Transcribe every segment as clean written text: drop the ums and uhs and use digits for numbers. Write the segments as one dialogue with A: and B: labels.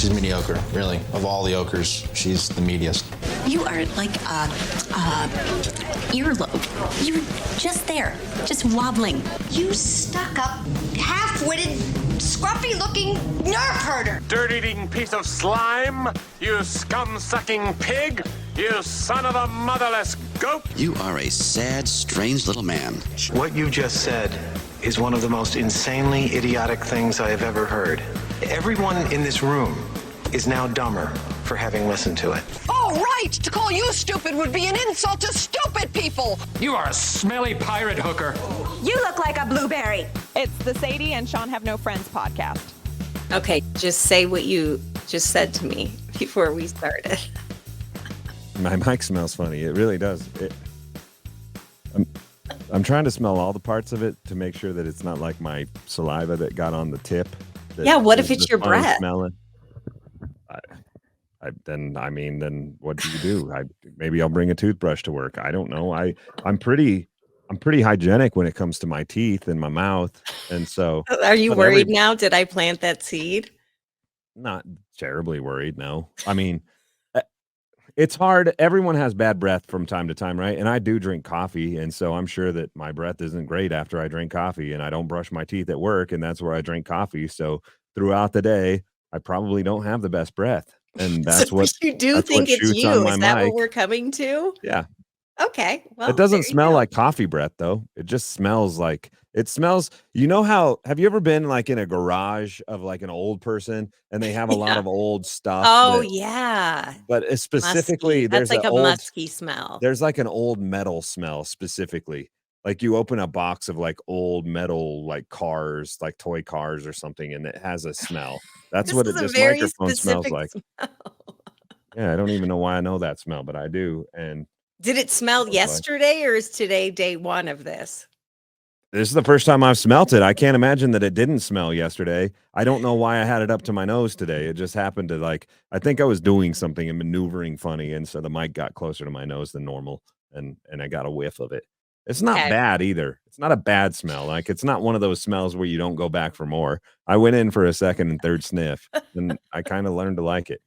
A: She's mediocre, really. Of all the okers, she's the meatiest.
B: You are like a earlobe. You're just there, just wobbling.
C: You stuck-up, half-witted, scruffy-looking nerve herder.
D: Dirt-eating piece of slime. You scum-sucking pig. You son of a motherless goat.
E: You are a sad, strange little man.
F: What you just said is one of the most insanely idiotic things I have ever heard. Everyone in this room is now dumber for having listened to it.
C: Oh, right! To call you stupid would be an insult to stupid people!
D: You are a smelly pirate hooker.
G: You look like a blueberry.
H: It's the Sadie and Shawn Have No Friends podcast.
I: Okay, just say what you just said to me before we started.
J: My mic smells funny. It really does. I'm trying to smell all the parts of it to make sure that it's not like my saliva that got on the tip.
I: Yeah, what if it's your breath?
J: Smelling. Then what do you do? Maybe I'll bring a toothbrush to work. I don't know. I'm pretty hygienic when it comes to my teeth and my mouth. And so
I: are you worried now? Did I plant that seed?
J: Not terribly worried, no. I mean, it's hard. Everyone has bad breath from time to time, right? And I do drink coffee, and so I'm sure that my breath isn't great after I drink coffee, and I don't brush my teeth at work, and that's where I drink coffee. So throughout the day, I probably don't have the best breath, and that's
I: so
J: what
I: you do think it's you. Is that what we're coming to?
J: Yeah.
I: Okay. Well,
J: it doesn't smell like coffee breath, though. It just smells like it smells. You know how? Have you ever been like in a garage of like an old person and they have a lot of old stuff?
I: Oh, yeah.
J: But specifically,
I: that's like a musky smell.
J: There's like an old metal smell specifically. Like you open a box of like old metal, like cars, like toy cars or something, and it has a smell. That's what this microphone smells like. Yeah, I don't even know why I know that smell, but I do. And
I: did it smell yesterday, or is today day one of this?
J: This is the first time I've smelt it. I can't imagine that it didn't smell yesterday. I don't know why I had it up to my nose today. It just happened to I think I was doing something and maneuvering funny, and so the mic got closer to my nose than normal, and I got a whiff of it. It's not bad either. It's not a bad smell. Like it's not one of those smells where you don't go back for more. I went in for a second and third sniff, and I kind of learned to like it.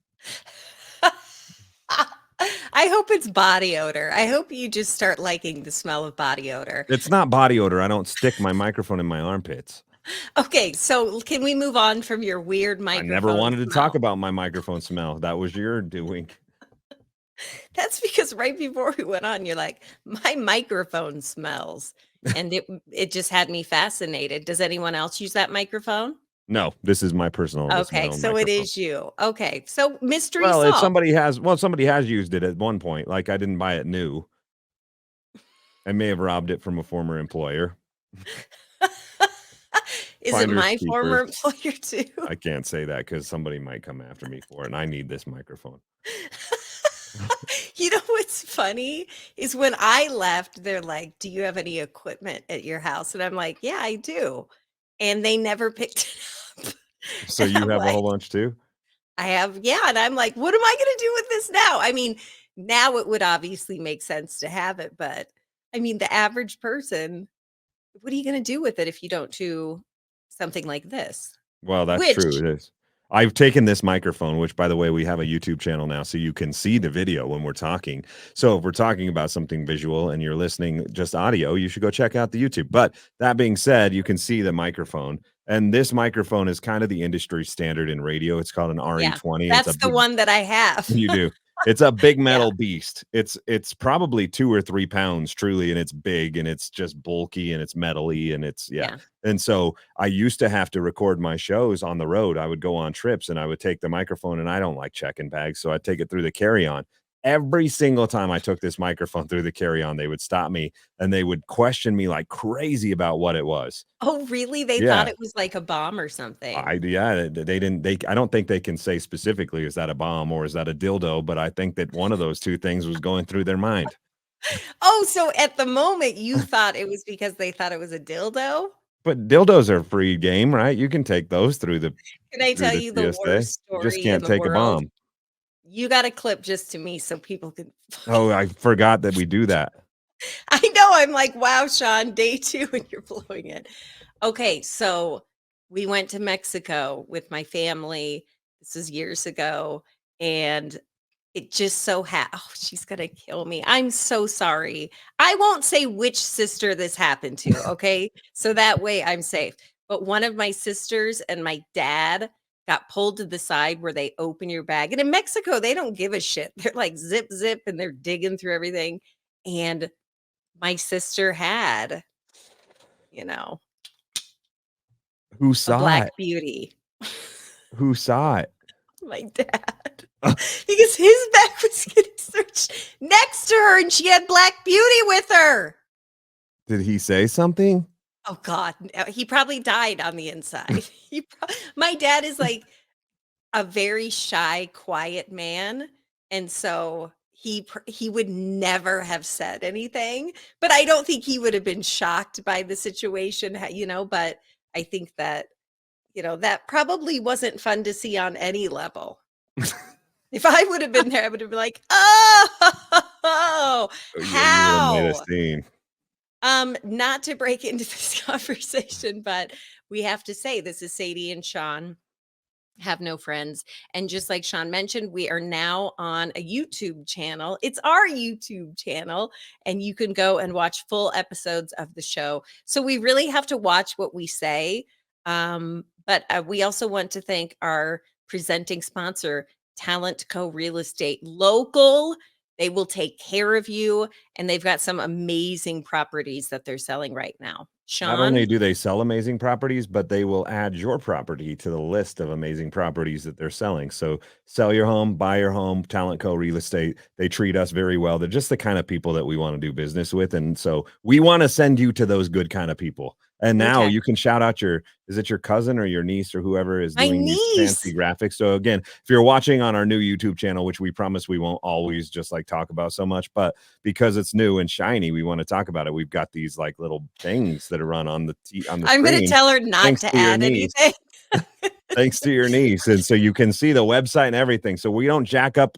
I: I hope it's body odor. I hope you just start liking the smell of body odor.
J: It's not body odor. I don't stick my microphone in my armpits.
I: Okay, so can we move on from your weird microphone?
J: I never wanted to talk about my microphone smell. That was your doing.
I: That's because right before we went on, you're like, my microphone smells. And it just had me fascinated. Does anyone else use that microphone?
J: No, this is my personal.
I: Okay, so it is you. Okay, so mystery
J: solved.
I: If
J: somebody has used it at one point. Like I didn't buy it new. I may have robbed it from a former employer.
I: Is it my former employer too?
J: I can't say that because somebody might come after me for it, and I need this microphone.
I: You know what's funny is when I left, they're like, "Do you have any equipment at your house?" And I'm like, "Yeah, I do." And they never picked it up.
J: So you have a whole bunch too?
I: I have, yeah. And I'm like, what am I going to do with this now? I mean, now it would obviously make sense to have it, but I mean, the average person, what are you going to do with it if you don't do something like this?
J: Well, that's true. It is. I've taken this microphone, which, by the way, we have a YouTube channel now, so you can see the video when we're talking. So if we're talking about something visual and you're listening just audio, you should go check out the YouTube. But that being said, you can see the microphone. And this microphone is kind of the industry standard in radio. It's called an RE20.
I: That's the one that I have.
J: You do. It's a big metal beast. It's probably 2 or 3 pounds truly, and it's big and it's just bulky and it's metally and it's And so I used to have to record my shows on the road. I would go on trips and I would take the microphone, and I don't like checking bags, so I'd take it through the carry-on. Every single time I took this microphone through the carry-on, they would stop me and they would question me like crazy about what it was.
I: Oh, really? They thought it was like a bomb or something.
J: They didn't. I don't think they can say specifically, is that a bomb or is that a dildo? But I think that one of those two things was going through their mind.
I: Oh, so at the moment you thought it was because they thought it was a dildo?
J: But dildos are free game, right? You can take those through the.
I: Can I tell you the worst story?
J: You just can't take a bomb.
I: You got a clip just to me so people can.
J: Oh, I forgot that we do that.
I: I know. I'm like, wow, Shawn, day 2 and you're blowing it. Okay, so we went to Mexico with my family. This was years ago, and it just so oh, she's gonna kill me. I'm so sorry. I won't say which sister this happened to, okay? So that way I'm safe. But one of my sisters and my dad got pulled to the side where they open your bag. And in Mexico, they don't give a shit. They're like zip, zip, and they're digging through everything. And my sister had, you know,
J: Who
I: a
J: saw
I: black
J: it?
I: beauty.
J: Who saw it?
I: My dad. Because his bag was getting searched next to her and she had Black Beauty with her.
J: Did he say something?
I: Oh God, he probably died on the inside. My dad is like a very shy, quiet man, and so he would never have said anything. But I don't think he would have been shocked by the situation, But I think that that probably wasn't fun to see on any level. If I would have been there, I would have been like, "Oh,
J: Yeah, you would have made a
I: how?"
J: scene.
I: Not to break into this conversation, but we have to say this is Sadie and Shawn have no friends. And just like Shawn mentioned, we are now on a YouTube channel. It's our YouTube channel, and you can go and watch full episodes of the show. So we really have to watch what we say. But we also want to thank our presenting sponsor, Talent Co Real Estate Local. They will take care of you, and they've got some amazing properties that they're selling right now.
J: Not only
I: Shawn?
J: do they sell amazing properties, but they will add your property to the list of amazing properties that they're selling. So sell your home, buy your home, Talent Co Real Estate. They treat us very well. They're just the kind of people that we want to do business with. And so we want to send you to those good kind of people. And now you can shout out is it your cousin or your niece or whoever is
I: My
J: doing these
I: niece.
J: fancy graphics? So again, if you're watching on our new YouTube channel, which we promise we won't always just like talk about so much, but because it's new and shiny, we want to talk about it. We've got these like little things that are run on the
I: I'm going to
J: screen.
I: tell her not to add anything.
J: Thanks to your niece. And so you can see the website and everything. So we don't jack up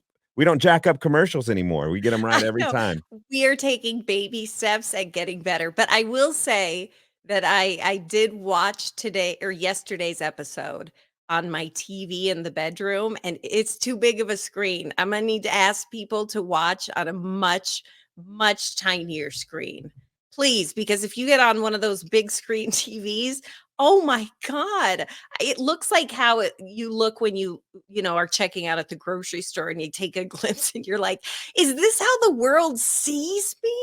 J: commercials anymore. We get them right every time.
I: We are taking baby steps and getting better. But I will say that I did watch today or yesterday's episode on my TV in the bedroom, and it's too big of a screen. I'm gonna need to ask people to watch on a much, much tinier screen, please, because if you get on one of those big screen TVs, oh my God, it looks like how you look when you are checking out at the grocery store and you take a glimpse and you're like, is this how the world sees me?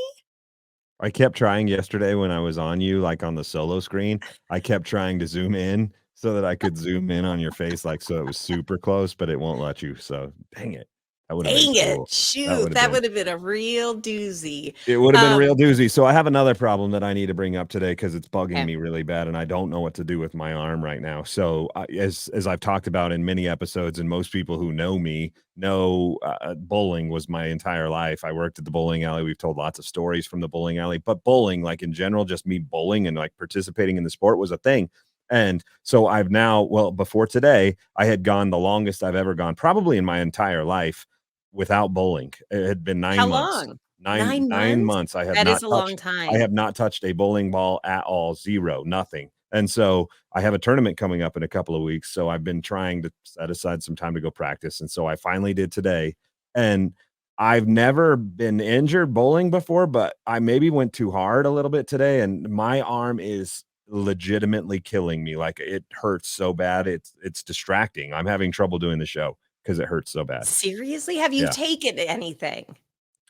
J: I kept trying yesterday when I was on you, like on the solo screen. I kept trying to zoom in so that I could zoom in on your face, like so it was super close, but it won't let you. So dang it. That would have been
I: Dang it.
J: cool.
I: Shoot, that would have been a real doozy.
J: It would have been real doozy. So I have another problem that I need to bring up today because it's bugging me really bad, and I don't know what to do with my arm right now. So as I've talked about in many episodes, and most people who know me know, bowling was my entire life. I worked at the bowling alley. We've told lots of stories from the bowling alley, but bowling, like in general, just me bowling and like participating in the sport was a thing. And so I've now, before today, I had gone the longest I've ever gone, probably in my entire life, without bowling. It had been 9
I: How
J: months.
I: long?
J: 9 months. I have
I: That
J: not
I: is a
J: touched,
I: long time.
J: I have not touched a bowling ball at all. Zero, nothing. And so I have a tournament coming up in a couple of weeks. So I've been trying to set aside some time to go practice. And so I finally did today. And I've never been injured bowling before, but I maybe went too hard a little bit today. And my arm is legitimately killing me. Like it hurts so bad. It's distracting. I'm having trouble doing the show because it hurts so bad.
I: Seriously? Have you taken anything?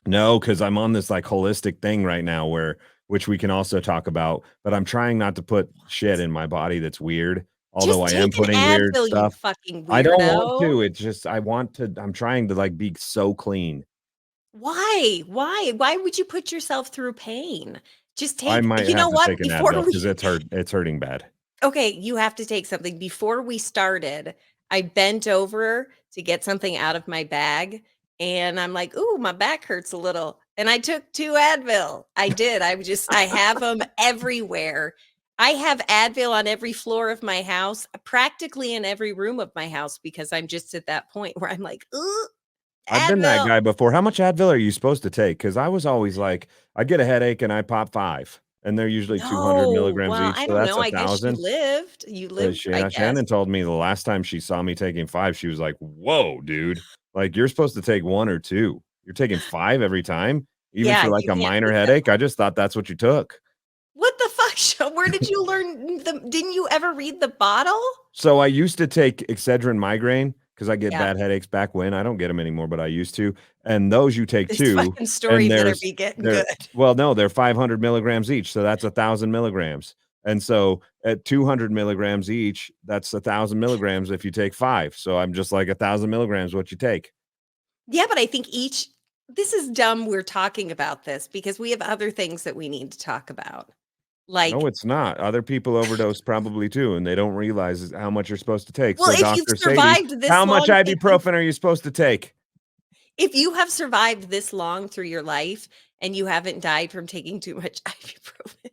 J: No, because I'm on this like holistic thing right now which we can also talk about, but I'm trying not to put shit in my body that's weird. Although
I: Just
J: I am
I: take an
J: putting weird
I: Advil,
J: stuff.
I: you fucking
J: I don't want
I: weirdo.
J: to. It's just I'm trying to like be so clean.
I: Why? Why would you put yourself through pain? Just
J: I
I: take,
J: might
I: you know
J: have to
I: what?
J: take an
I: Before
J: Advil
I: we
J: because it's hurting bad.
I: Okay, you have to take something. Before we started, I bent over to get something out of my bag, and I'm like, "Ooh, my back hurts a little." And I took 2 Advil. I did. I have them everywhere. I have Advil on every floor of my house, practically in every room of my house, because I'm just at that point where I'm like, "Ooh,
J: I've been that
I: Advil."
J: guy before. How much Advil are you supposed to take? Because I was always like, I'd get a headache and I pop 5. and they're usually 200
I: No,
J: milligrams
I: well,
J: each.
I: I
J: So
I: don't
J: that's
I: know. I guess
J: 1,000.
I: you lived, I guess.
J: Shannon told me the last time she saw me taking 5, she was like, "Whoa, dude! Like you're supposed to take 1 or 2. You're taking 5 every time, even
I: Yeah,
J: for like
I: you
J: a
I: can't
J: minor
I: take that.
J: headache." I just thought that's what you took.
I: What the fuck, Sean? Where did you learn didn't you ever read the bottle?
J: So I used to take Excedrin migraine because I get
I: Yeah.
J: bad headaches back when. I don't get them anymore, but I used to. And those you take
I: This
J: 2,
I: fucking story
J: and
I: better be getting
J: they're
I: good.
J: well, no, they're 500 milligrams each, so that's 1,000 milligrams. And so at 200 milligrams each, that's 1,000 milligrams if you take 5. So I'm just like 1,000 milligrams what you take.
I: Yeah, but I think this is dumb we're talking about this because we have other things that we need to talk about.
J: No,
I: Like,
J: it's not. Other people overdose probably too, and they don't realize how much you're supposed to take.
I: well,
J: So,
I: if you've
J: Dr. Sadie,
I: survived this
J: how much
I: long taking
J: ibuprofen are you supposed to take?
I: if you have survived this long through your life and you haven't died from taking too much ibuprofen.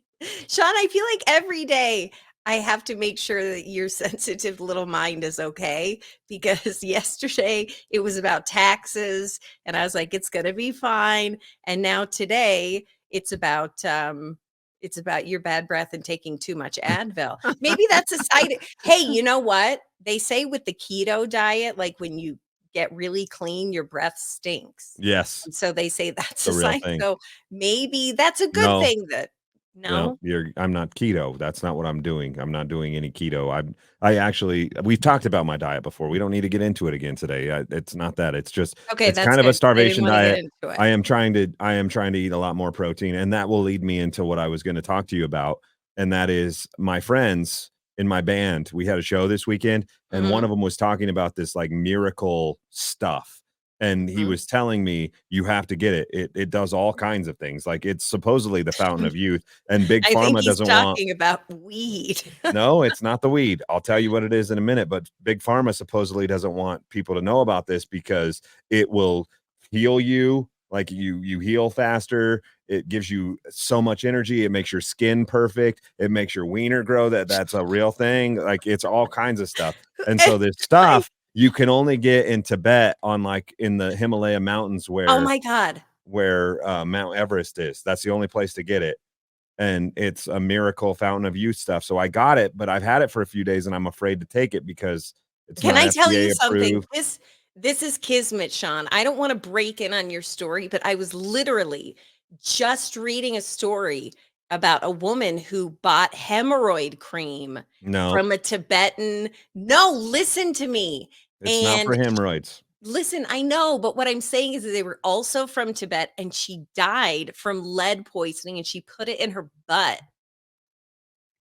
I: Sean, I feel like every day I have to make sure that your sensitive little mind is okay because yesterday it was about taxes and I was like it's going to be fine, and now today it's about your bad breath and taking too much Advil. Maybe that's a side. Hey, you know what? They say with the keto diet, like when you get really clean, your breath stinks.
J: Yes,
I: And so they say that's
J: the
I: a
J: real
I: sign.
J: thing.
I: So maybe that's a good
J: No.
I: thing that
J: No,
I: no.
J: I'm not keto. That's not what I'm doing. I'm not doing any keto. I actually we've talked about my diet before. We don't need to get into it again today. It's not that. It's just
I: Okay,
J: it's
I: that's
J: kind of a
I: good 'cause I didn't
J: starvation
I: want to get
J: diet.
I: into it.
J: I am trying to eat a lot more protein, and that will lead me into what I was going to talk to you about, and that is my friends in my band. We had a show this weekend, and one
I: Mhm,
J: of them was talking about this like miracle stuff. And he
I: mhm.
J: was telling me you have to get it. It does all kinds of things. Like it's supposedly the fountain of youth, and Big
I: I think
J: Pharma
I: he's
J: doesn't want.
I: talking about weed.
J: No, it's not the weed. I'll tell you what it is in a minute, but Big Pharma supposedly doesn't want people to know about this because it will heal you, like you heal faster. It gives you so much energy. It makes your skin perfect. It makes your wiener grow. That's a real thing. Like it's all kinds of stuff. And so this
I: I
J: stuff you can only get in Tibet on like in the Himalaya mountains
I: Oh my god.
J: where Mount Everest is. That's the only place to get it, and it's a miracle fountain of youth stuff. So I got it, but I've had it for a few days and I'm afraid to take it because it's
I: Can
J: not
I: I tell you
J: FDA
I: something?
J: approved.
I: This is kismet, Sean. I don't want to break in on your story, but I was literally just reading a story about a woman who bought hemorrhoid cream
J: No,
I: from a Tibetan. No, listen to me.
J: it's not for
I: And
J: hemorrhoids.
I: listen, I know, but what I'm saying is that they were also from Tibet and she died from lead poisoning and she put it in her butt.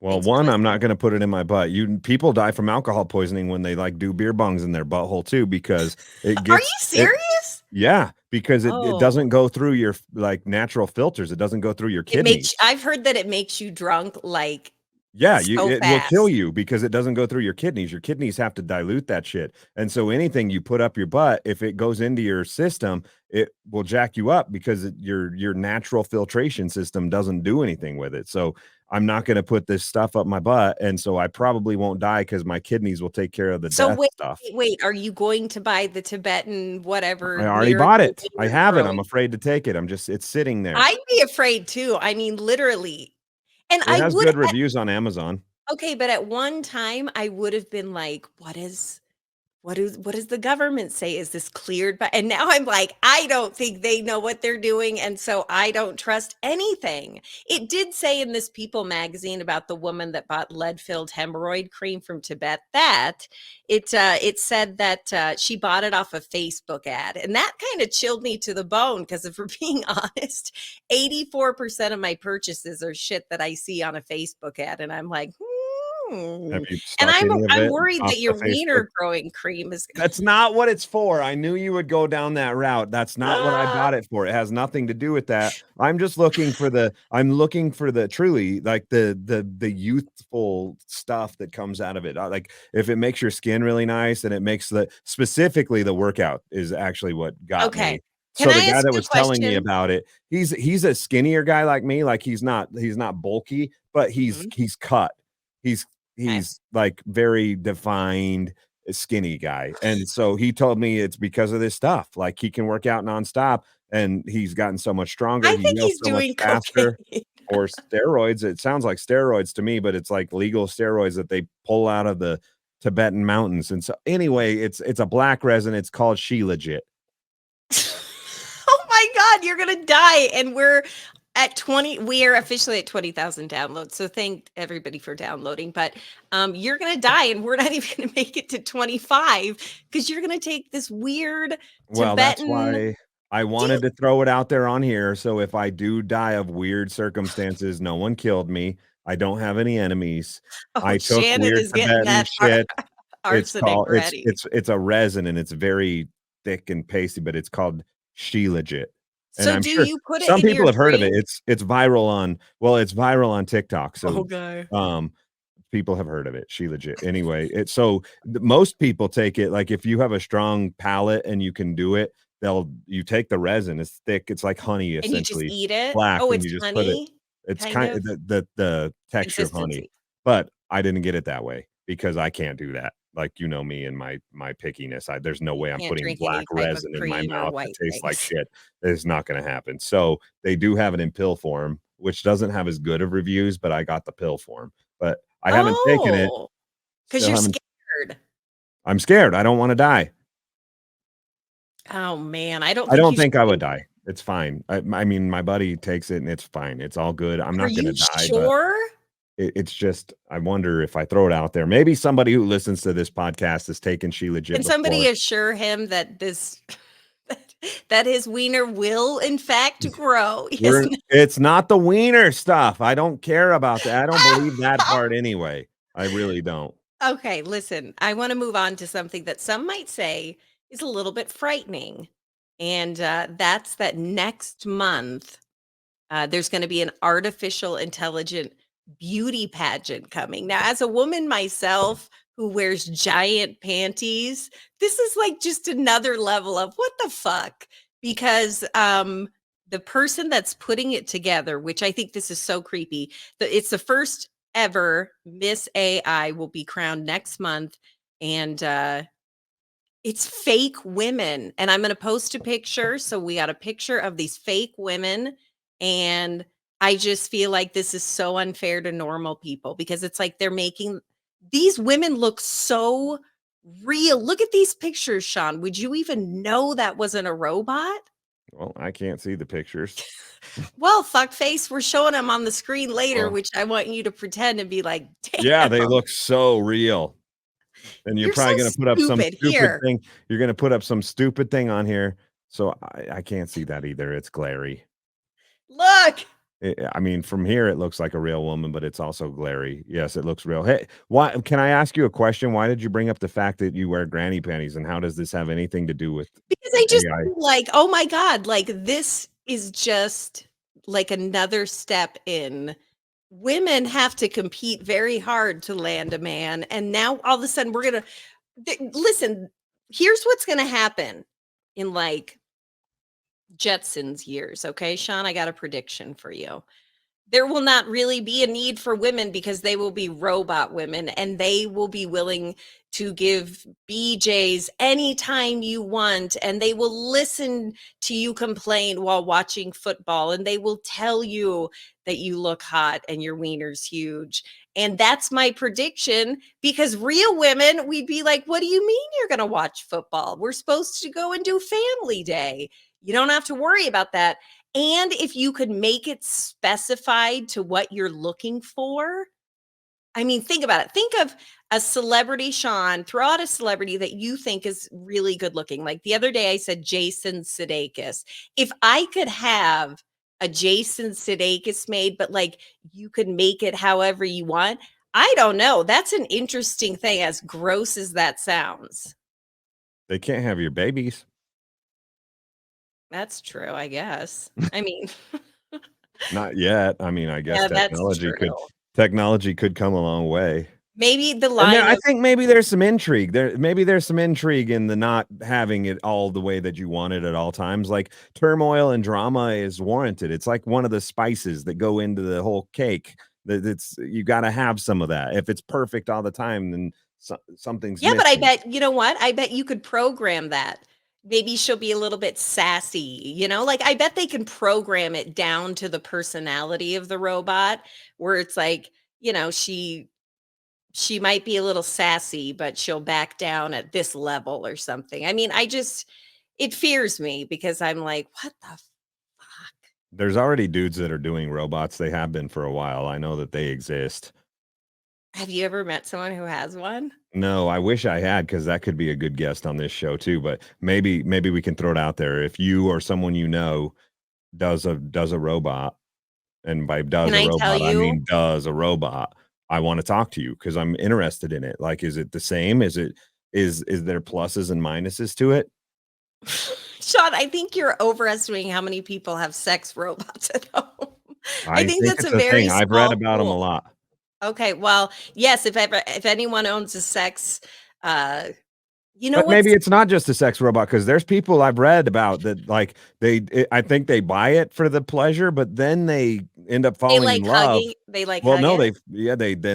J: Well,
I: And so
J: one,
I: it's
J: I'm not going to put it in my butt. People die from alcohol poisoning when they like do beer bongs in their butthole too, because it
I: Are you
J: gets it.
I: serious?
J: Yeah, because it
I: Oh.
J: doesn't go through your like natural filters. It doesn't go through your kidneys.
I: I've heard that it makes you drunk like
J: Yeah,
I: so
J: it will kill
I: fast.
J: you because it doesn't go through your kidneys. Your kidneys have to dilute that shit. And so anything you put up your butt, if it goes into your system, it will jack you up because your natural filtration system doesn't do anything with it. So I'm not going to put this stuff up my butt, and so I probably won't die because my kidneys will take care of the
I: So
J: death stuff.
I: wait, are you going to buy the Tibetan
J: I
I: whatever
J: already bought
I: miracle
J: it. I
I: wiener
J: have it. I'm
I: growing?
J: afraid to take it. It's sitting there.
I: I'd be afraid too. I mean, literally. And
J: It
I: I
J: has
I: would
J: good reviews on Amazon.
I: okay, but at one time I would have been like, what does the government say? Is this cleared by? And now I'm like, I don't think they know what they're doing. And so I don't trust anything. It did say in this People magazine about the woman that bought lead-filled hemorrhoid cream from Tibet that it said that she bought it off a Facebook ad. And that kind of chilled me to the bone because if we're being honest, 84% of my purchases are shit that I see on a Facebook ad. And I'm like,
J: Have you
I: and
J: stuck any of
I: I'm
J: it
I: worried
J: off
I: that
J: the
I: your
J: Facebook?
I: wiener growing cream is
J: That's not what it's for. I knew you would go down that route. That's not what I bought it for. It has nothing to do with that. I'm looking for the truly like the youthful stuff that comes out of it. Like if it makes your skin really nice and it makes specifically the workout is actually what got
I: okay.
J: me.
I: Can
J: So the
I: I
J: guy
I: ask
J: that
I: you a
J: was telling me
I: question?
J: about it, he's a skinnier guy like me. Like he's not bulky, but
I: Mhm.
J: he's cut. He's
I: Okay.
J: he's like very defined skinny guy. And so he told me it's because of this stuff. Like he can work out nonstop and he's gotten so much stronger.
I: I
J: He
I: think
J: heals
I: he's
J: so much
I: doing
J: faster.
I: cocaine.
J: or steroids. It sounds like steroids to me, but it's like legal steroids that they pull out of the Tibetan mountains. And so anyway, it's a black resin. It's called She Legit.
I: Oh my God, you're gonna die. And we're officially at 20,000 downloads. So thank everybody for downloading. But you're gonna die, and we're not even gonna make it to 25 because you're gonna take this weird
J: Well,
I: Tibetan.
J: that's why I wanted to throw it out there on here. So if I do die of weird circumstances, no one killed me. I don't have any enemies.
I: Oh,
J: I took
I: Shannon
J: weird
I: is getting
J: Tibetan
I: that
J: shit. It's
I: arsenic
J: called
I: ready.
J: it's a resin, and it's very thick and pasty, but it's called She Legit. And
I: So
J: I'm
I: do
J: sure
I: you put it
J: some
I: in
J: people
I: your
J: have heard of it.
I: drink?
J: It's viral on TikTok. So
I: Okay.
J: people have heard of it. She Legit. Anyway, most people take it, like if you have a strong palate and you can do it, you take the resin. It's thick. It's like honey,
I: And you just
J: essentially
I: eat it?
J: black,
I: Oh,
J: and
I: it's
J: you just put it.
I: honey,
J: It's
I: kind
J: kind
I: of?
J: of the texture of honey,
I: Consistency.
J: but I didn't get it that way because I can't do that. Like, me and my pickiness. There's no
I: You
J: way I'm
I: can't
J: putting
I: drink
J: black
I: any type of
J: resin in my
I: cream or
J: mouth that
I: white
J: tastes like
I: things.
J: shit. It's not going to happen. So they do have it in pill form, which doesn't have as good of reviews, but I got the pill form. But I haven't taken it.
I: Oh, because
J: Still
I: you're
J: haven't.
I: scared.
J: I'm scared. I don't want to die.
I: Oh man, I don't
J: I
I: think
J: don't
I: you
J: think
I: should
J: I would
I: take
J: die. It's fine. I mean, my buddy takes it and it's fine. It's all good. I'm
I: Are
J: not going to
I: you
J: die, but
I: sure?
J: it's just, I wonder if I throw it out there. Maybe somebody who listens to this podcast has taken She Legit
I: Can
J: before.
I: somebody assure him that that his wiener will in fact grow? Yes.
J: It's not the wiener stuff. I don't care about that. I don't believe that part anyway. I really don't.
I: Okay, listen, I want to move on to something that some might say is a little bit frightening. And that's that next month, there's going to be an artificial intelligent beauty pageant coming. Now, as a woman myself who wears giant panties, this is like just another level of what the fuck? Because the person that's putting it together, which I think this is so creepy, it's the first ever Miss AI will be crowned next month. And it's fake women. And I'm going to post a picture. So we got a picture of these fake women. And I just feel like this is so unfair to normal people because it's like they're making these women look so real. Look at these pictures, Shawn. Would you even know that wasn't a robot?
J: Well, I can't see the pictures.
I: Well, fuckface, we're showing them on the screen later,
J: Well,
I: which I want you to pretend and be like, damn.
J: yeah, they look so real. And you're probably
I: so
J: going to put up some
I: stupid.
J: stupid
I: Here.
J: thing. You're going to put up some stupid thing on here. So I can't see that either. It's glary.
I: Look.
J: I mean, from here, it looks like a real woman, but it's also glary. Yes, it looks real. Hey, why? Can I ask you a question? Why did you bring up the fact that you wear granny panties, and how does this have anything to do with
I: Because I just
J: AI?
I: like, oh my God, like this is just like another step in women have to compete very hard to land a man. And now all of a sudden we're going to listen. Here's what's going to happen in like Jetsons years. Okay, Shawn, I got a prediction for you. There will not really be a need for women because they will be robot women and they will be willing to give BJs anytime you want. And they will listen to you complain while watching football. And they will tell you that you look hot and your wiener's huge. And that's my prediction because real women, we'd be like, what do you mean you're going to watch football? We're supposed to go and do family day. You don't have to worry about that. And if you could make it specified to what you're looking for, I mean, think about it. Think of a celebrity, Shawn, throw out a celebrity that you think is really good looking. Like the other day I said, Jason Sudeikis. If I could have a Jason Sudeikis made, but like you could make it however you want, I don't know. That's an interesting thing, as gross as that sounds.
J: They can't have your babies.
I: That's true, I guess. I mean,
J: Not yet. I mean, I guess
I: yeah, that's
J: technology could come a long way.
I: maybe the
J: And
I: line
J: I
I: of
J: think maybe there's some intrigue there. Maybe there's some intrigue in the not having it all the way that you want it at all times. Like turmoil and drama is warranted. It's like one of the spices that go into the whole cake. That's you got to have some of that. If it's perfect all the time, then something's
I: yeah, but I
J: missing.
I: bet you know what? I bet you could program that. maybe she'll be a little bit sassy, like I bet they can program it down to the personality of the robot where it's like, she might be a little sassy, but she'll back down at this level or something. I mean, it fears me because I'm like, what the fuck?
J: There's already dudes that are doing robots. They have been for a while. I know that they exist.
I: Have you ever met someone who has one?
J: No, I wish I had, because that could be a good guest on this show too. But maybe we can throw it out there. If you or someone you know does a robot, and by does
I: Can
J: a
I: I tell
J: robot, I
I: you?
J: mean does a robot, I want to talk to you because I'm interested in it. Like, is it the same? Is there pluses and minuses to it?
I: Shawn, I think you're overestimating how many people have sex robots at home. I
J: I
I: think
J: think
I: that's a
J: it's a
I: very
J: thing. I've read
I: small
J: about them a
I: pool.
J: lot.
I: Okay, well, yes, if anyone owns a sex, uh,
J: But
I: what's
J: maybe it's not just a sex robot, because there's people I've read about that, like, I think they buy it for the pleasure, but then they end up falling in love.
I: they like
J: Well,
I: hug
J: no,
I: it?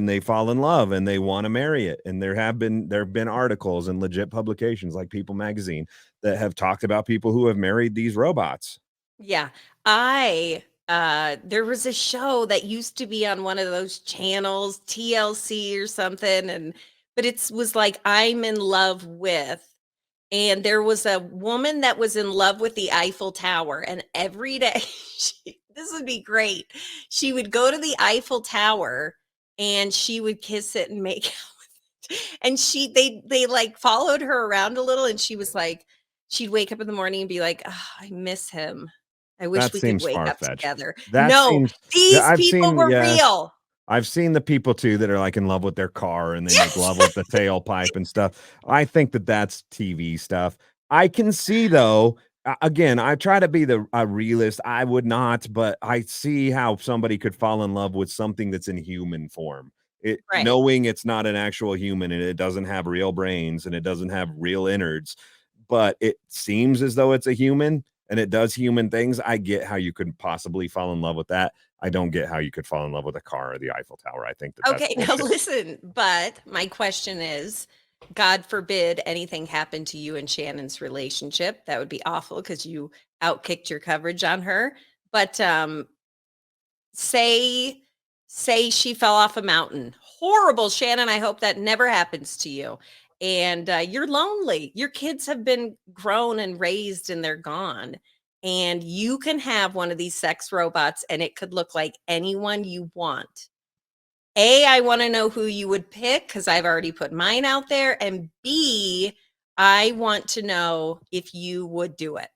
J: they fall in love and they want to marry it. And there have been articles and legit publications like People Magazine that have talked about people who have married these robots.
I: Yeah. There was a show that used to be on one of those channels, TLC or something, but it was like I'm in love with, and there was a woman that was in love with the Eiffel Tower, and every day this would be great. She would go to the Eiffel Tower and she would kiss it and make out with it. And they like followed her around a little, and she was like, she'd wake up in the morning and be like, "Oh, I miss him. I wish
J: That
I: we could
J: seems
I: wake up
J: far-fetched.
I: together."
J: That
I: No,
J: seems
I: these
J: I've
I: people
J: seen,
I: were
J: yes.
I: real.
J: I've seen the people too that are like in love with their car and they make
I: Yes.
J: love with the tailpipe and stuff. I think that that's TV stuff. I can see though, again, I try to be a realist. I would not, but I see how somebody could fall in love with something that's in human form.
I: Right.
J: Knowing it's not an actual human and it doesn't have real brains and it doesn't have real innards, but it seems as though it's a human and it does human things. I get how you could possibly fall in love with that. I don't get how you could fall in love with a car or the Eiffel Tower. I think that that's
I: Okay, now
J: bullshit.
I: listen, but my question is, God forbid anything happened to you and Shannon's relationship. That would be awful because you outkicked your coverage on her. But say she fell off a mountain. Horrible, Shannon. I hope that never happens to you. And you're lonely. Your kids have been grown and raised and they're gone. And you can have one of these sex robots and it could look like anyone you want. A, I want to know who you would pick because I've already put mine out there. And B, I want to know if you would do it.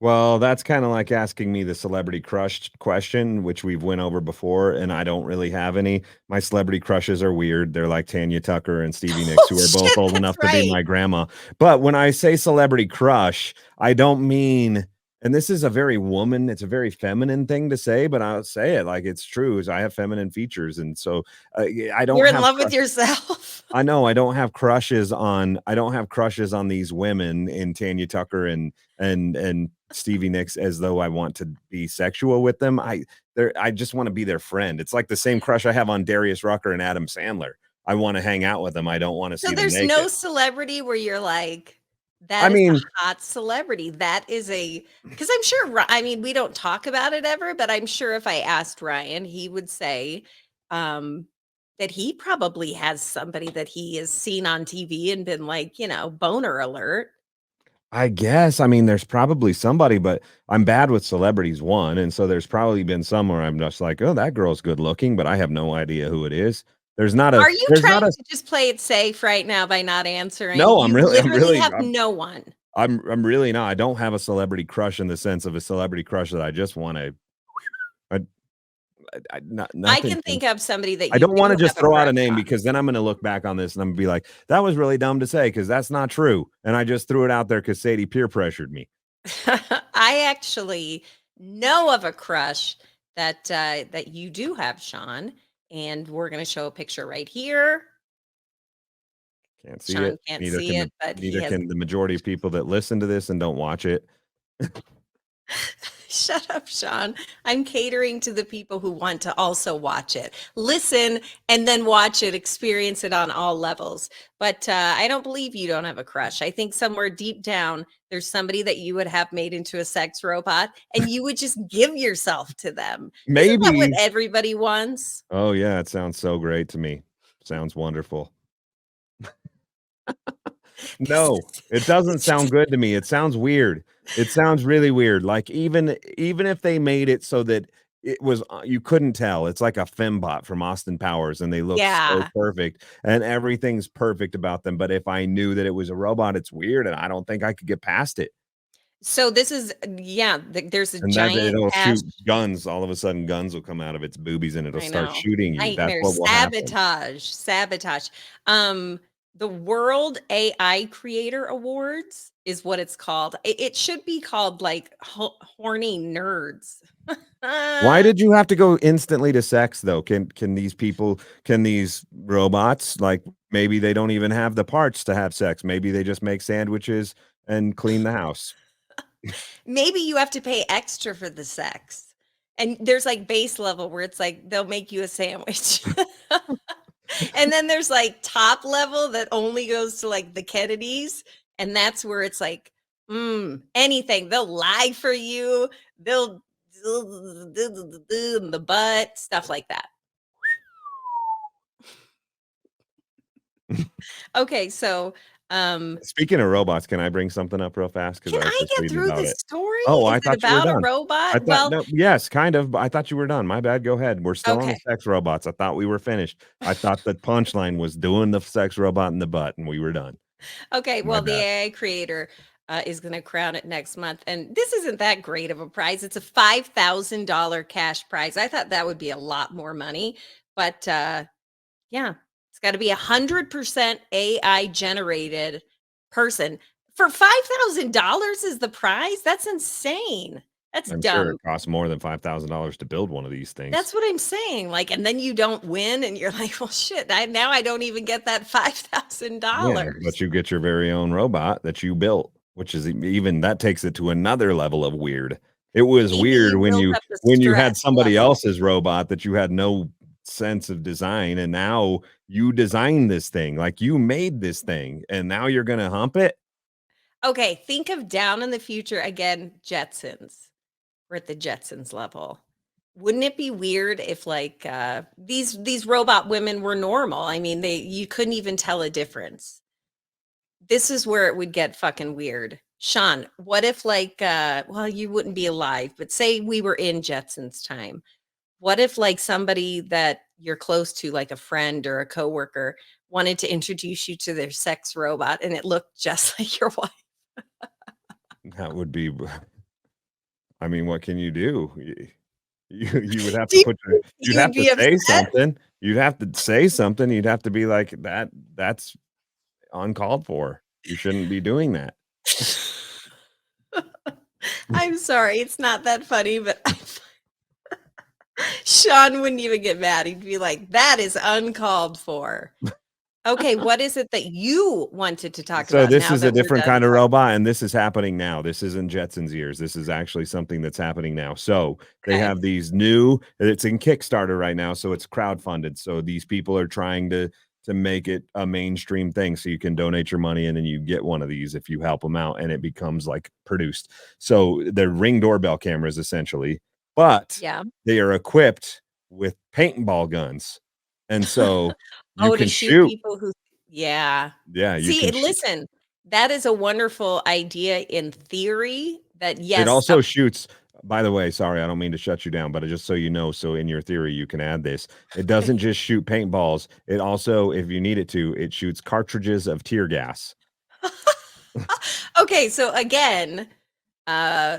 J: Well, that's kind of like asking me the celebrity crush question, which we've went over before, and I don't really have any. My celebrity crushes are weird. They're like Tanya Tucker and Stevie Nicks, who are both
I: Shit,
J: old
I: that's
J: enough to
I: right.
J: be my grandma. But when I say celebrity crush, I don't mean, and this is it's a very feminine thing to say, but I'll say it like it's true. Is I have feminine features, and so I don't
I: You're in
J: have
I: love with yourself.
J: I know I don't have crushes on these women in Tanya Tucker and Stevie Nicks as though I want to be sexual with them. I just want to be their friend. It's like the same crush I have on Darius Rucker and Adam Sandler. I want to hang out with them. I don't want to
I: So
J: see them
I: there's
J: naked.
I: no celebrity where you're like,
J: I
I: that is
J: mean,
I: a hot celebrity. That is because I'm sure, I mean, we don't talk about it ever, but I'm sure if I asked Ryan, he would say that he probably has somebody that he has seen on TV and been like, boner alert.
J: I guess. I mean, there's probably somebody, but I'm bad with celebrities, one. And so there's probably been somewhere I'm just like, oh, that girl's good looking, but I have no idea who it is.
I: Are you trying to just play it safe right now by not answering?
J: No,
I: You literally have no one.
J: I'm really not. I don't have a celebrity crush in the sense of a celebrity crush that I just want to.
I: I can think of somebody that
J: I
I: you
J: don't want to
I: do
J: just
I: have a
J: throw out a
I: crush
J: name
I: on.
J: because then I'm going to look back on this and I'm going to be like, that was really dumb to say because that's not true. And I just threw it out there because Sadie peer pressured me.
I: I actually know of a crush that you do have, Shawn, and we're going to show a picture right here.
J: Can't see
I: Shawn
J: it.
I: can't
J: Neither
I: see
J: can
I: it, but he
J: neither
I: has.
J: can the majority of people that listen to this and don't watch it.
I: Shut up, Shawn. I'm catering to the people who want to also watch it. Listen and then watch it, experience it on all levels. But I don't believe you don't have a crush. I think somewhere deep down, there's somebody that you would have made into a sex robot and you would just give yourself to them. Isn't that what
J: Maybe.
I: everybody wants?
J: Oh, yeah. It sounds so great to me. Sounds wonderful. No, it doesn't sound good to me. It sounds weird. It sounds really weird. Like even if they made it so that it was you couldn't tell. It's like a fembot from Austin Powers and they look so
I: Yeah.
J: perfect and everything's perfect about them. But if I knew that it was a robot, it's weird and I don't think I could get past it.
I: So this is, there's a
J: And that
I: giant
J: it'll
I: cash.
J: shoot guns. All of a sudden, guns will come out of its boobies and it'll
I: I
J: start
I: know.
J: shooting you. That's
I: Nightmare,
J: what will happen.
I: sabotage. The World AI Creator Awards is what it's called. It should be called like horny nerds.
J: Why did you have to go instantly to sex though? Can these robots, like maybe they don't even have the parts to have sex. Maybe they just make sandwiches and clean the house.
I: Maybe you have to pay extra for the sex. And there's like base level where it's like they'll make you a sandwich. And then there's like top level that only goes to like the Kennedys. And that's where it's like, anything. They'll lie for you. They'll in the butt, stuff like that. Okay, so
J: Speaking of robots, can I bring something up real fast?
I: can I get through
J: about
I: this
J: it.
I: story?
J: Oh,
I: Is
J: I
I: it
J: thought you were
I: about a
J: done.
I: robot? Well,
J: No, yes, kind of. But I thought you were done. My bad. Go ahead. We're still on the
I: okay.
J: sex robots. I thought we were finished. I thought the punchline was doing the sex robot in the butt, and we were done.
I: Okay,
J: My
I: well, the
J: bad.
I: AI creator is going to crown it next month. And this isn't that great of a prize. It's a $5,000 cash prize. I thought that would be a lot more money. But yeah, it's got to be 100% AI generated person. For $5,000 is the prize? That's insane. That's
J: I'm sure
I: dumb.
J: it costs more than $5,000 to build one of these things.
I: That's what I'm saying. Like, and then you don't win, and you're like, well, shit. Now I don't even get that $5,000.
J: Yeah, but you get your very own robot that you built, which is even that takes it to another level of weird. It was
I: Maybe
J: weird
I: you
J: when
I: built
J: you
I: up the
J: had
I: stress
J: somebody
I: level.
J: else's robot that you had no sense of design, and now you designed this thing, like you made this thing, and now you're gonna hump it.
I: Okay, think of down in the future again, Jetsons. We're at the Jetsons level. Wouldn't it be weird if like these robot women were normal? I mean, you couldn't even tell a difference. This is where it would get fucking weird. Shawn, what if like well, you wouldn't be alive, but say we were in Jetsons time. What if like somebody that you're close to, like a friend or a coworker, wanted to introduce you to their sex robot and it looked just like your wife?
J: That would be I mean, what can you do? You would have
I: Do
J: to
I: you
J: put your
I: think
J: you'd
I: you'd
J: have to
I: be
J: say
I: upset?
J: something. You'd have to say something. You'd have to be like, that's uncalled for. You shouldn't be doing that.
I: I'm sorry, it's not that funny, but Shawn wouldn't even get mad. He'd be like, that is uncalled for. Okay, what is it that you wanted to talk
J: So
I: about
J: this
I: now
J: is a
I: that we're
J: different
I: done
J: kind of
I: talking?
J: robot, and this is happening now. This isn't Jetsons years. This is actually something that's happening now. So they
I: Okay.
J: have these new. It's in Kickstarter right now, so it's crowdfunded. So these people are trying to make it a mainstream thing. So you can donate your money, and then you get one of these if you help them out, and it becomes like produced. So they're Ring doorbell cameras essentially, but
I: Yeah.
J: they are equipped with paintball guns, and so you
I: Oh, to
J: can
I: shoot
J: shoot.
I: people who yeah.
J: Yeah, you
I: See,
J: can shoot.
I: listen, that is a wonderful idea in theory that
J: It
I: yes,
J: also shoots, by the way, sorry, I don't mean to shut you down, but just so you know, so in your theory, you can add this. It doesn't just shoot paintballs. It also, if you need it to, it shoots cartridges of tear gas.
I: Okay, so again, uh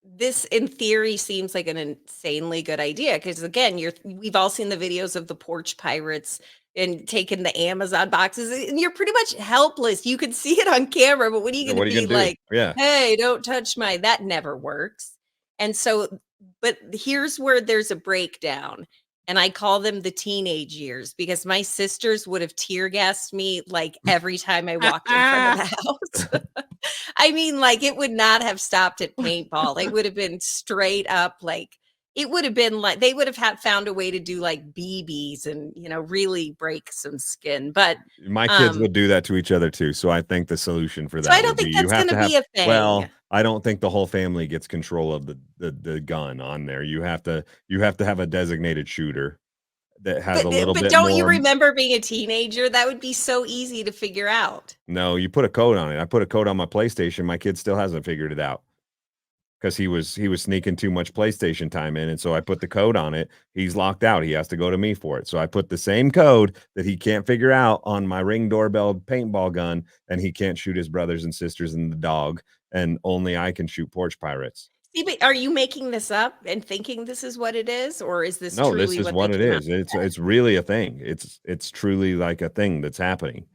I: this in theory seems like an insanely good idea because again, we've all seen the videos of the porch pirates and taking the Amazon boxes and you're pretty much helpless. You can see it on camera, but what are you
J: Yeah,
I: going
J: what
I: to
J: are you
I: be
J: gonna do?
I: like,
J: Yeah.
I: "Hey, don't touch my," that never works. And so but here's where there's a breakdown. And I call them the teenage years because my sisters would have tear gassed me like every time I walked in front of the house. I mean, like it would not have stopped at paintball. It would have been straight up like it would have been like they would have found a way to do like BBs and really break some skin. But
J: my kids would do that to each other too. So I think the solution for that
I: I don't
J: would
I: think
J: be
I: that's
J: you have
I: going
J: to
I: to be
J: have
I: a thing.
J: well, I don't think the whole family gets control of the gun on there. You have to have a designated shooter that has a little
I: but
J: bit
I: don't you
J: more.
I: remember being a teenager? That would be so easy to figure out.
J: No, you put a code on it. I put a code on my PlayStation. My kid still hasn't figured it out because he was sneaking too much PlayStation time in, and so I put the code on it. He's locked out. He has to go to me for it. So I put the same code that he can't figure out on my Ring doorbell paintball gun, and he can't shoot his brothers and sisters and the dog, and only I can shoot porch pirates.
I: See, but are you making this up and thinking this is what it is, or is this
J: No,
I: truly
J: this is
I: what
J: what it
I: they came
J: is.
I: out with?
J: It's really a thing. It's truly like a thing that's happening.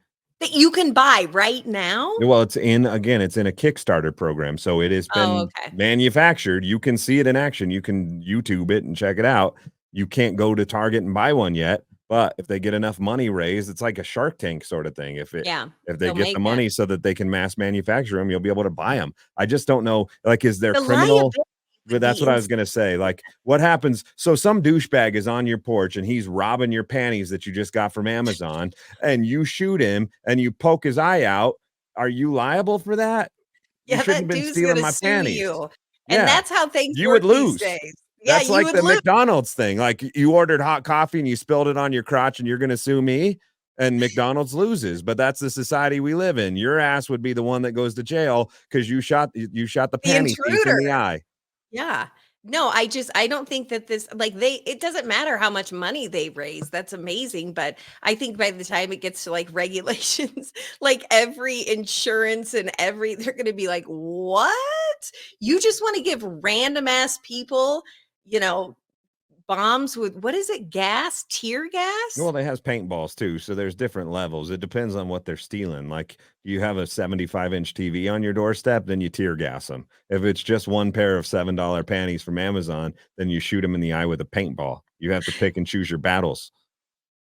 I: That you can buy right now?
J: Well, it's in a Kickstarter program, so it has been
I: okay.
J: manufactured. You can see it in action. You can YouTube it and check it out. You can't go to Target and buy one yet, but if they get enough money raised, it's like a Shark Tank sort of thing. If they get the money so that they can mass manufacture them, you'll be able to buy them. I just don't know, like, is there criminal? But that's what I was going to say. Like, what happens? So some douchebag is on your porch and he's robbing your panties that you just got from Amazon, and you shoot him and you poke his eye out. Are you liable for that?
I: Yeah,
J: you shouldn't
I: that
J: have been
I: dude's
J: stealing
I: gonna
J: my
I: sue
J: panties.
I: you. And that's how things
J: you
I: work
J: would lose.
I: these days. Yeah,
J: That's
I: you
J: like
I: would
J: the
I: lose.
J: McDonald's thing. Like, you ordered hot coffee and you spilled it on your crotch and you're going to sue me, and McDonald's loses. But that's the society we live in. Your ass would be the one that goes to jail because you shot the panty thief in the eye.
I: Yeah. No, I don't think that this, like, it doesn't matter how much money they raise. That's amazing. But I think by the time it gets to like regulations, like every insurance and they're going to be like, what? You just want to give random ass people, bombs with, what is it? Gas, tear gas?
J: Well, they have paintballs too, so there's different levels. It depends on what they're stealing. Like, you have a 75-inch TV on your doorstep, then you tear gas them. If it's just one pair of $7 panties from Amazon, then you shoot them in the eye with a paintball. You have to pick and choose your battles.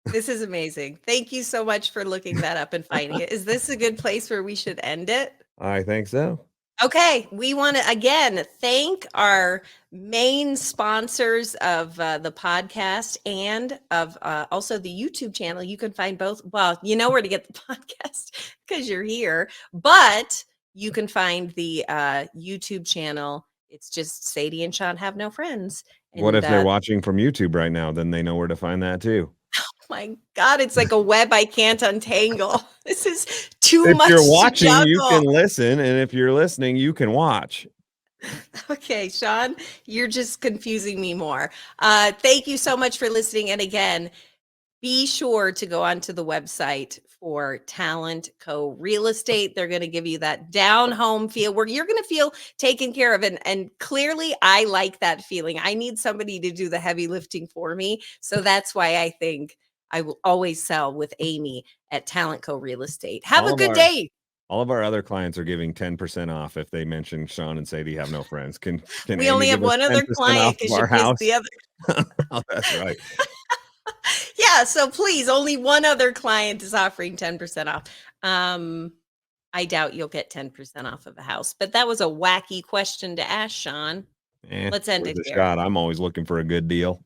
I: This is amazing. Thank you so much for looking that up and finding it. Is this a good place where we should end it?
J: I think so.
I: Okay, we want to again thank our main sponsors of the podcast and of also the YouTube channel. You can find both. Well, you know where to get the podcast because you're here, but you can find the YouTube channel. It's just Sadie and Shawn Have No Friends. And,
J: what if they're watching from YouTube right now? Then they know where to find that too.
I: My God, it's like a web I can't untangle. This is too much.
J: If you're watching,
I: to
J: you can listen, and if you're listening, you can watch.
I: Okay, Shawn, you're just confusing me more. Thank you so much for listening. And again, be sure to go onto the website for Talent Co. Real Estate. They're going to give you that down home feel where you're going to feel taken care of. And clearly, I like that feeling. I need somebody to do the heavy lifting for me. So that's why I think I will always sell with Amy at Talent Co. Real Estate. Have a good day.
J: All of our other clients are giving 10% off if they mention Shawn and Sadie Have No Friends. Can
I: we
J: Amy
I: only have
J: give us
I: one other
J: 10%
I: client
J: off
I: because
J: of
I: you
J: our
I: missed
J: house?
I: the other.
J: Oh, that's right.
I: Yeah, so please, only one other client is offering 10% off. I doubt you'll get 10% off of a house, but that was a wacky question to ask, Shawn. Let's end it
J: Worth a
I: here.
J: shot. I'm always looking for a good deal.